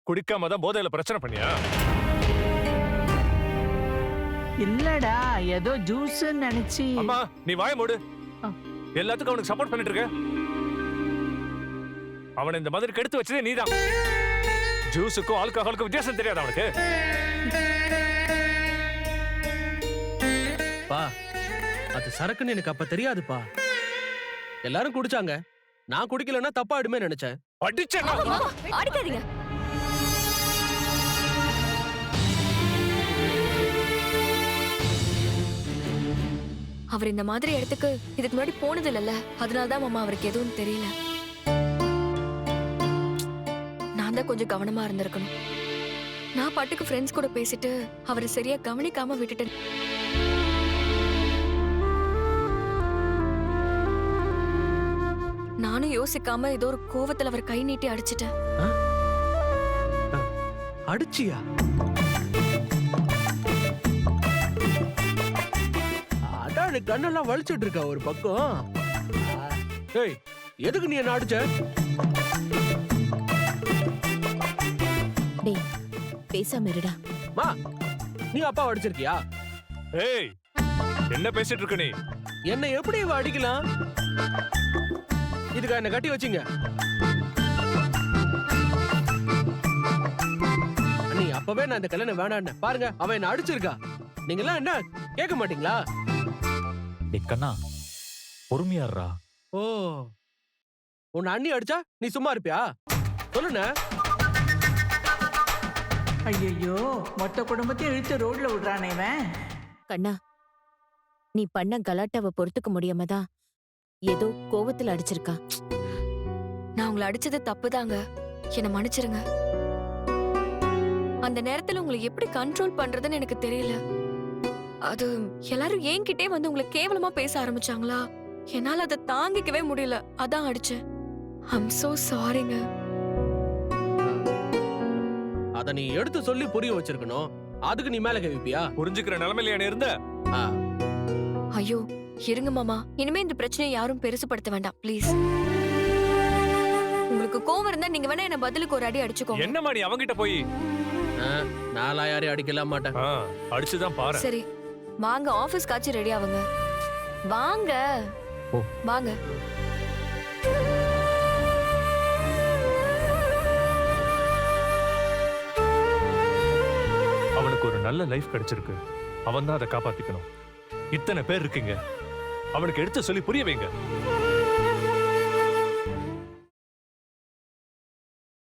குடிக்காம தான் போதையில பிரச்சனை பண்ணியா? இல்லடா, ஏதோ ஜூஸ் நினைச்சி. அம்மா நீ வாய மூடு. எல்லாத்துக்கும் அவனுக்கு சப்போர்ட் பண்ணிட்டு இருக்க. அவனை இந்த மாதிரி கெடுத்து வச்சதே நீதான். ஜூஸுக்கும் ஆல்கஹாலுக்கும் வித்தியாசம் தெரியாது அவனுக்கு. பா அது சரக்குன்னு எனக்கு அப்ப தெரியாதுப்பா. எல்லாரும் குடிச்சாங்க, நான் குடிக்கலன்னா தப்பா ஆயிடுமே நினைச்சேன். அடிச்சேன்னா அடிக்காதீங்க. அவர் இந்த மாதிரி இடத்துக்கு இதுக்கு முன்னாடி போனது இல்லைல்ல, அதனாலதான் மாமா அவருக்கு எதுவும் தெரியல. நான் தான் கொஞ்சம் கவனமா இருந்திருக்கணும். நான் பாட்டுக்கு ஃப்ரெண்ட்ஸ் கூட பேசிட்டு அவரை சரியா கவனிக்காம விட்டுட்டேன். நானும் யோசிக்காம ஏதோ ஒரு கோவத்துல அவர் கை நீட்டி அடிச்சிட்டேன். அடிச்சியா? அடானு கண்ணெல்லாம் வலிச்சிட்டு இருக்கா ஒரு பக்கம். ஏய் எதுக்கு நீ என்ன அடிச்ச? டேய் பேசாம இருடா. மா நீ அப்பா அடிச்சிருக்கியா? ஏய் என்ன பேசிட்டு இருக்க நீ? என்ன எப்படி இவ அடிக்கலாம்? இதுக்கா என்ன கட்டி வச்சிங்க? நீ அப்பவே நான் இந்த கல்யாணம் வேணான்னு பாருங்க, அவன் என்ன அடிச்சிருக்கா. நீங்க எல்லாம் என்ன கேட்க மாட்டீங்களா? கண்ணா பொறுமையாடுறா. ஓ உன் அண்ணி அடிச்சா நீ சும்மா இருப்பியா? சொல்லுண்ண. ஐயோ, மொத்த குடும்பத்தையும் இழுத்து ரோட்ல விடுறானே இவன். கண்ணா, நீ பண்ண கலாட்டாவை பொறுத்துக்க முடியாமதான் ஏதோ கோவத்துல அடிச்சிருக்கா. நான் உங்களை அடிச்சது தப்புதாங்க, என்ன மன்னிச்சிருங்க. அந்த நேரத்துல உங்களை எப்படி கண்ட்ரோல் பண்றதுன்னு எனக்கு தெரியல. அது எல்லாரும் என்கிட்டே வந்து உங்களை கேவலமா பேச ஆரம்பிச்சாங்களா, என்னால அதை தாங்கிக்கவே முடியல, அதான் அடிச்சேன். ஐம் சோ சாரிங்க. அத நீ எடுத்து சொல்லி புரிய வச்சிருக்கணும். அதுக்கு நீ மேல கவிப்பியா? புரிஞ்சுக்கிற நிலைமையில என்ன இருந்த? ஐயோ இருங்க மாமா, இனிமே இந்த பிரச்சனையை யாரும் பெருசுபடுத்த வேண்டாம் ப்ளீஸ். உங்களுக்கு கோவம் இருந்தா நீங்க வேணா என்ன பதிலுக்கு ஒரு அடி அடிச்சுக்கோங்க. என்னம்மா நீ அவங்கிட்ட போய்? நாளா யாரையும் அடிக்கலாம் மாட்டேன். அடிச்சுதான் பாரு. சரி வாங்க, ஆபீஸ் காட்சி ரெடி ஆகுங்க. வாங்க வாங்க. அவனுக்கு ஒரு நல்ல லைஃப் கிடைச்சிருக்கு, அவன் தான் அதை காப்பாத்திக்கணும். இத்தனை பேர் இருக்கீங்க, அவனுக்கு எடுத்து சொல்லி புரிய வைங்க.